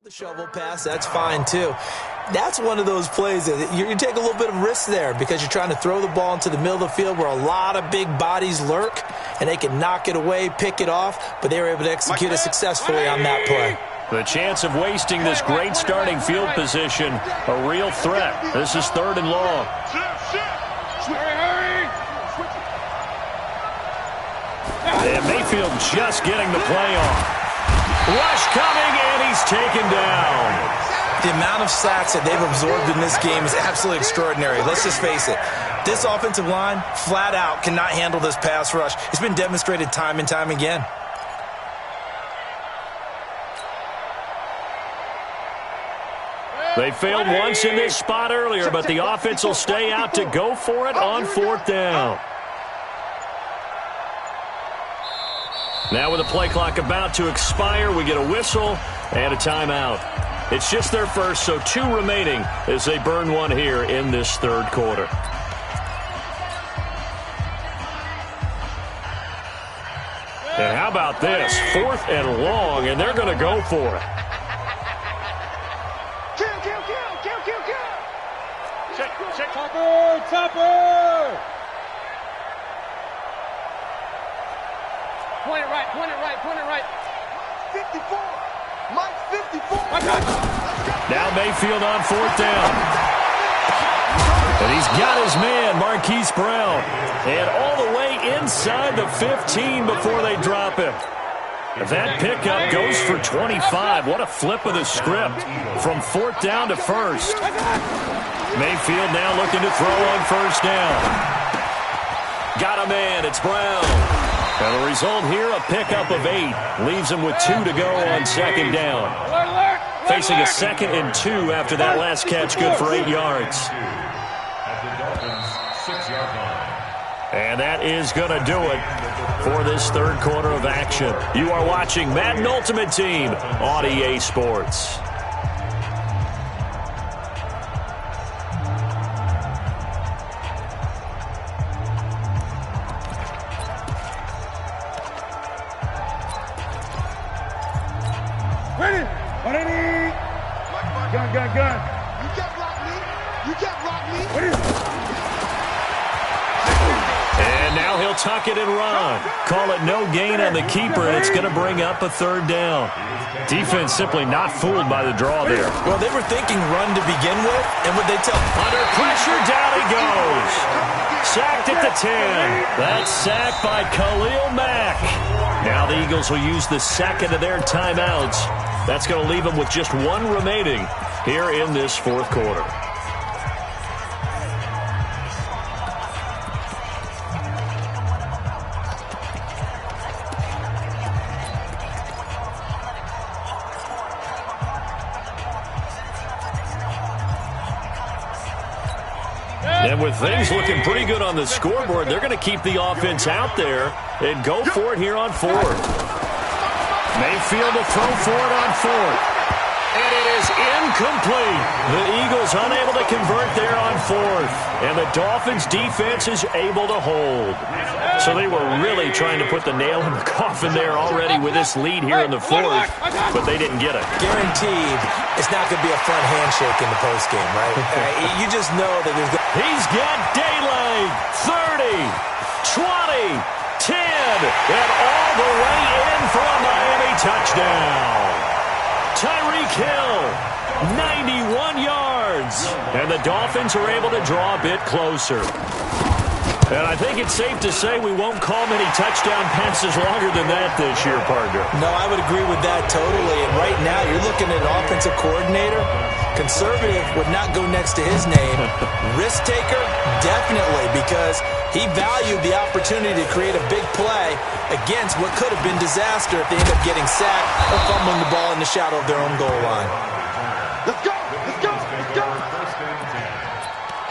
The shovel pass, that's fine too. That's one of those plays that you take a little bit of risk there because you're trying to throw the ball into the middle of the field where a lot of big bodies lurk, and they can knock it away, pick it off, but they were able to execute it successfully on that play. The chance of wasting this great starting field position, a real threat. This is 3rd and long. And Mayfield just getting the play off. Rush coming, and he's taken down. The amount of sacks that they've absorbed in this game is absolutely extraordinary. Let's just face it. This offensive line, flat out, cannot handle this pass rush. It's been demonstrated time and time again. They failed once in this spot earlier, but the offense will stay out to go for it on 4th down. Now with the play clock about to expire, we get a whistle and a timeout. It's just their first, so 2 remaining as they burn one here in this 3rd quarter. And how about this? 4th and long, and they're going to go for it. Topper! Point it right, point it right, point it right. 54! Mike, 54! Now Mayfield on 4th down. And he's got his man, Marquise Brown. And all the way inside the 15 before they drop him. That pickup goes for 25. What a flip of the script from 4th down to 1st. Mayfield now looking to throw on 1st down. Got a man, it's Brown. And the result here, a pickup of 8. Leaves him with 2 to go on 2nd down. Facing a 2nd and 2 after that last catch, good for 8 yards. And that is going to do it for this 3rd quarter of action. You are watching Madden Ultimate Team on EA Sports. Gun. You can't block me. You can't block me. And now he'll tuck it and run. Call it no gain on the keeper, and it's going to bring up a 3rd down. Defense simply not fooled by the draw there. Well, they were thinking run to begin with, and what they tell... Under pressure, down he goes. Sacked at the 10. That's sacked by Khalil Mack. Now the Eagles will use the 2nd of their timeouts. That's going to leave them with just 1 remaining here in this 4th quarter. And with things looking pretty good on the scoreboard, they're going to keep the offense out there and go for it here on 4th. Mayfield to throw for it on 4th. And it is incomplete. The Eagles unable to convert there on 4th. And the Dolphins defense is able to hold. So they were really trying to put the nail in the coffin there already with this lead here in the 4th. But they didn't get it. Guaranteed it's not going to be a fun handshake in the postgame, right? You just know that there's... He's got daylight. 30, 20, 10, and all the way in for a Miami touchdown. Tyreek Hill, 91 yards. And the Dolphins are able to draw a bit closer. And I think it's safe to say we won't call many touchdown passes longer than that this year, partner. No, I would agree with that totally. And right now, you're looking at an offensive coordinator. Conservative would not go next to his name. Risk taker, definitely, because he valued the opportunity to create a big play against what could have been disaster if they end up getting sacked or fumbling the ball in the shadow of their own goal line. Let's go! Let's go! Let's go! First and 10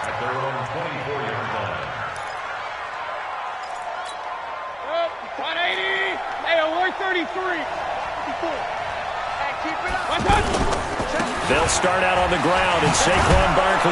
at their own 24-yard line. 180! Hey, we're 33! 54! Hey, keep it up! They'll start out on the ground, and Saquon Barkley.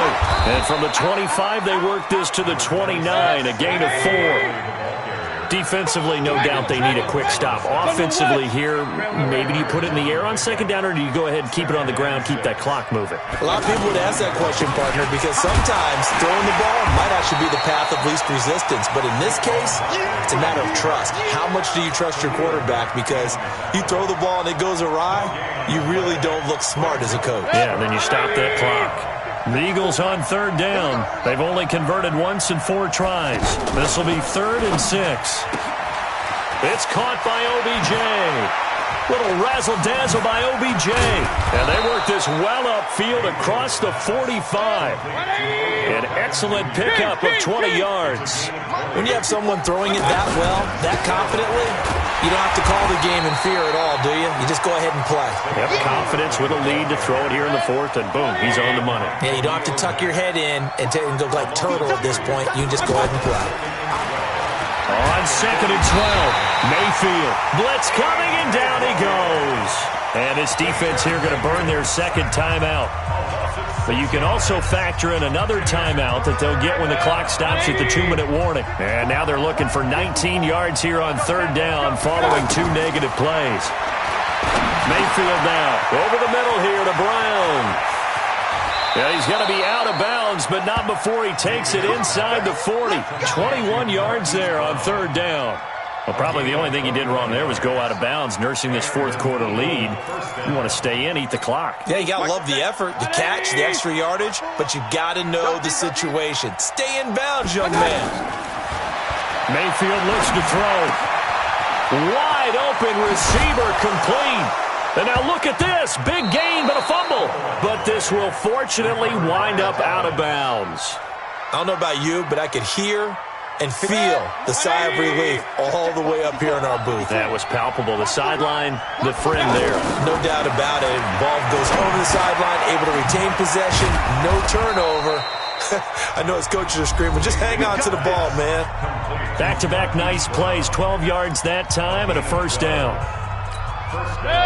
And from the 25, they work this to the 29, a gain of 4. Defensively, no doubt they need a quick stop. Offensively here, maybe do you put it in the air on second down, or do you go ahead and keep it on the ground, keep that clock moving? A lot of people would ask that question, partner, because sometimes throwing the ball might actually be the path of least resistance. But in this case, it's a matter of trust. How much do you trust your quarterback? Because you throw the ball and it goes awry, you really don't look smart as a coach. Yeah, then you stop that clock. The Eagles on third down. They've only converted once in 4 tries. This will be 3rd and 6. It's caught by OBJ. Little razzle-dazzle by OBJ. And they work this well upfield across the 45. An excellent pickup of 20 yards. When you have someone throwing it that well, that confidently, you don't have to call the game in fear at all, do you? You just go ahead and play. Yep, confidence with a lead to throw it here in the 4th, and boom, he's on the money. Yeah, you don't have to tuck your head in and go like turtle at this point. You can just go ahead and play. On 2nd and 12, Mayfield. Blitz coming, and down he goes. And this defense here going to burn their 2nd timeout. But you can also factor in another timeout that they'll get when the clock stops at the 2-minute warning. And now they're looking for 19 yards here on 3rd down following 2 negative plays. Mayfield now over the middle here to Brown. Yeah, he's going to be out of bounds, but not before he takes it inside the 40. 21 yards there on 3rd down. Well, probably the only thing he did wrong there was go out of bounds, nursing this 4th quarter lead. You want to stay in, eat the clock. Yeah, you got to love the effort, the catch, the extra yardage, but you got to know the situation. Stay in bounds, young man. Mayfield looks to throw. Wide open receiver complete. And now look at this. Big gain, but a fumble. But this will fortunately wind up out of bounds. I don't know about you, but I could hear and feel the sigh of relief all the way up here in our booth. That was palpable. The sideline, the friend there. No doubt about it. Ball goes over the sideline, able to retain possession, no turnover. I know his coaches are screaming, just hang on to the ball, man. Back-to-back nice plays, 12 yards that time and a 1st down.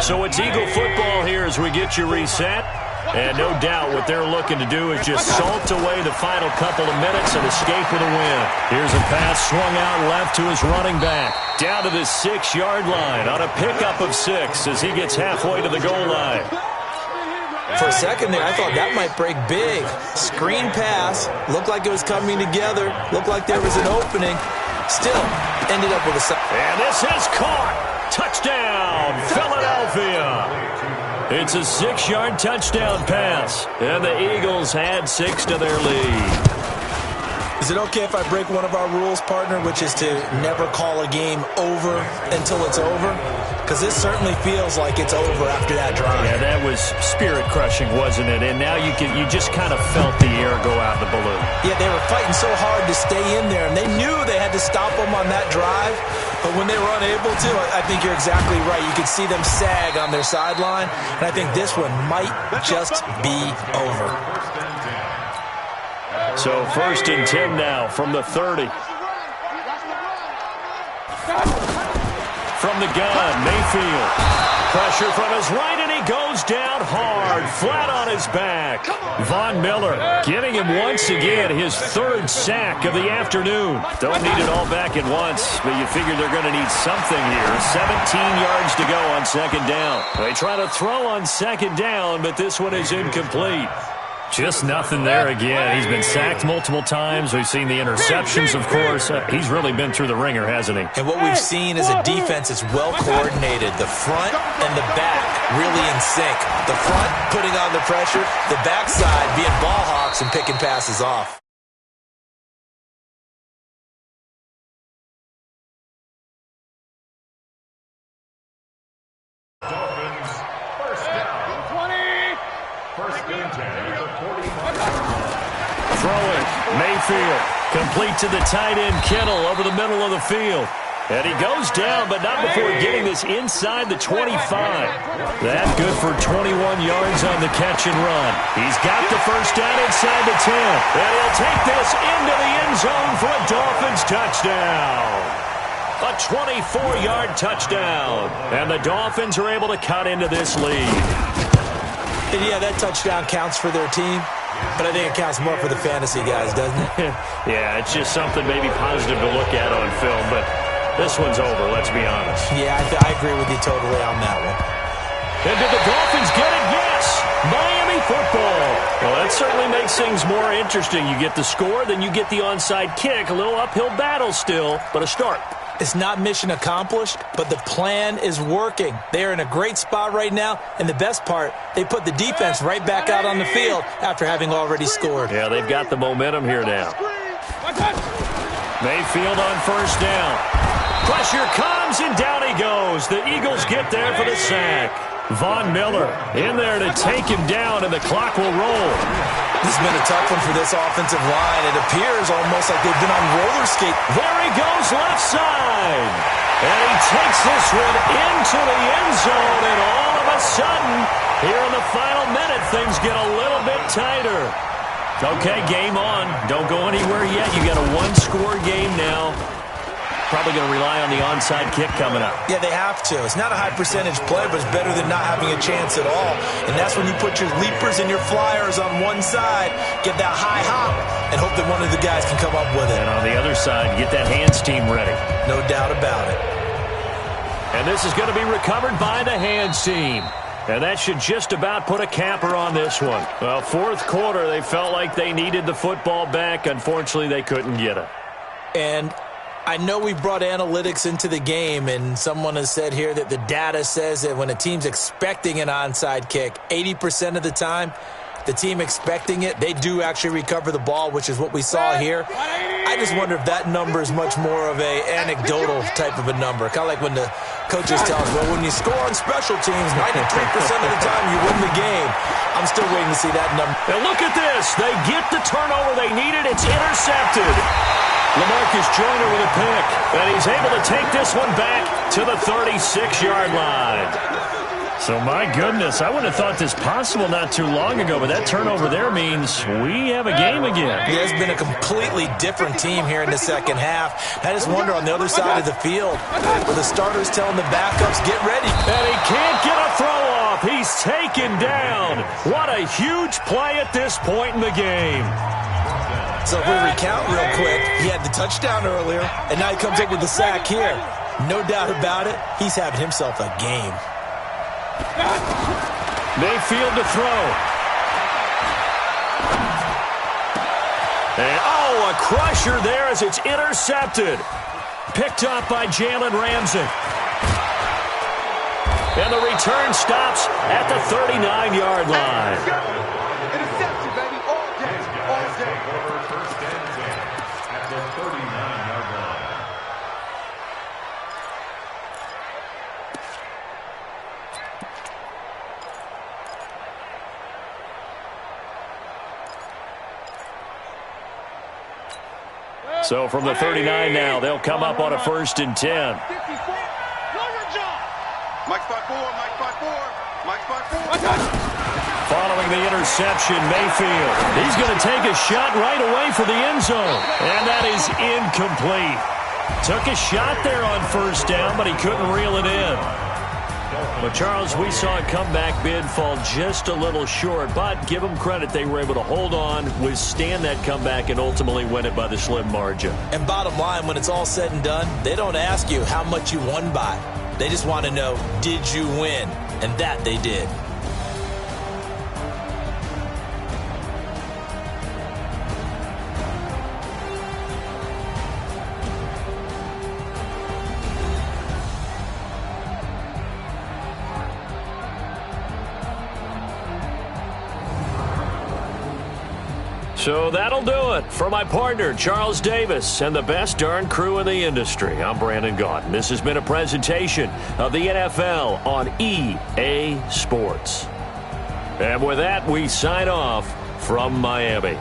So it's Eagle football here as we get you reset. And no doubt what they're looking to do is just salt away the final couple of minutes and escape with a win. Here's a pass swung out left to his running back. Down to the 6-yard line on a pickup of 6 as he gets halfway to the goal line. For a second there, I thought that might break big. Screen pass. Looked like it was coming together. Looked like there was an opening. Still ended up with a... And this is caught. Touchdown, Philadelphia. It's a 6-yard touchdown pass, and the Eagles add 6 to their lead. Is it okay if I break one of our rules, partner, which is to never call a game over until it's over? Because this certainly feels like it's over after that drive. Yeah, that was spirit-crushing, wasn't it? And now you just kind of felt the air go out of the balloon. Yeah, they were fighting so hard to stay in there, and they knew they had to stop them on that drive. But when they were unable to, I think you're exactly right. You could see them sag on their sideline, and I think this one might just be over. So 1st and 10 now from the 30. From the gun, Mayfield. Pressure from his right, and he goes down hard, flat on his back. Von Miller giving him once again his 3rd sack of the afternoon. Don't need it all back at once, but you figure they're going to need something here. 17 yards to go on 2nd down. They try to throw on 2nd down, but this one is incomplete. Just nothing there again. He's been sacked multiple times. We've seen the interceptions, of course. He's really been through the ringer, hasn't he? And what we've seen is a defense that's well coordinated. The front and the back really in sync. The front putting on the pressure, the backside being ball hawks and picking passes off. Throwing, Mayfield, complete to the tight end, Kittle, over the middle of the field. And he goes down, but not before getting this inside the 25. That's good for 21 yards on the catch and run. He's got the 1st down inside the 10. And he'll take this into the end zone for a Dolphins touchdown. A 24-yard touchdown. And the Dolphins are able to cut into this lead. And yeah, that touchdown counts for their team. But I think it counts more for the fantasy guys, doesn't it? Yeah, it's just something maybe positive to look at on film. But This one's over, let's be honest. Yeah, I agree with you totally on that one. And did the Dolphins get it? Yes! Miami football. Well, that certainly makes things more interesting. You get the score, then you get the onside kick. A little uphill battle still, but a start. It's not mission accomplished, but the plan is working. They're in a great spot right now, and the best part, they put the defense right back out on the field after having already scored. Yeah, they've got the momentum here now. Mayfield on first down. Pressure comes, and down he goes. The Eagles get there for the sack. Von Miller in there to take him down, and the clock will roll. This has been a tough one for this offensive line. It appears almost like they've been on roller skate. There he goes, left side. And he takes this one into the end zone, and all of a sudden, here in the final minute, things get a little bit tighter. Okay, game on. Don't go anywhere yet. You got a one-score game now. Probably going to rely on the onside kick coming up. Yeah, they have to. It's not a high percentage play, but it's better than not having a chance at all. And that's when you put your leapers and your flyers on one side, get that high hop, and hope that one of the guys can come up with it. And on the other side, get that hands team ready. No doubt about it. And this is going to be recovered by the hands team. And that should just about put a capper on this one. Well, fourth quarter, they felt like they needed the football back. Unfortunately, they couldn't get it. And I know we brought analytics into the game, and someone has said here that the data says that when a team's expecting an onside kick, 80% of the time, the team expecting it, they do actually recover the ball, which is what we saw here. I just wonder if that number is much more of a anecdotal type of a number. Kind of like when the coaches tell us, well, when you score on special teams, 93% of the time you win the game. I'm still waiting to see that number. Now look at this. They get the turnover they needed. It's intercepted. LaMarcus Joyner with a pick, and he's able to take this one back to the 36-yard line. So, my goodness, I wouldn't have thought this possible not too long ago, but that turnover there means we have a game again. Yeah, it's been a completely different team here in the second half. I just wonder on the other side of the field, with the starters telling the backups, get ready. And he can't get a throw off. He's taken down. What a huge play at this point in the game. So if we recount real quick, he had the touchdown earlier, and now he comes up with the sack here. No doubt about it, he's having himself a game. Mayfield to throw. And, oh, a crusher there as it's intercepted. Picked up by Jalen Ramsey. And the return stops at the 39-yard line. Interception, baby, all day, all day. First and 10 at the 39-yard line. So from the 39 now, they'll come up on a 1st and 10. Mike spot 4, Mike spot 4, Mike spot 4. Following the interception, Mayfield. He's going to take a shot right away for the end zone. And that is incomplete. Took a shot there on 1st down, but he couldn't reel it in. But, Charles, we saw a comeback bid fall just a little short, but give them credit. They were able to hold on, withstand that comeback, and ultimately win it by the slim margin. And bottom line, when it's all said and done, they don't ask you how much you won by. They just want to know, did you win? And that they did. So that'll do it for my partner, Charles Davis, and the best darn crew in the industry. I'm Brandon Gaudin. This has been a presentation of the NFL on EA Sports. And with that, we sign off from Miami.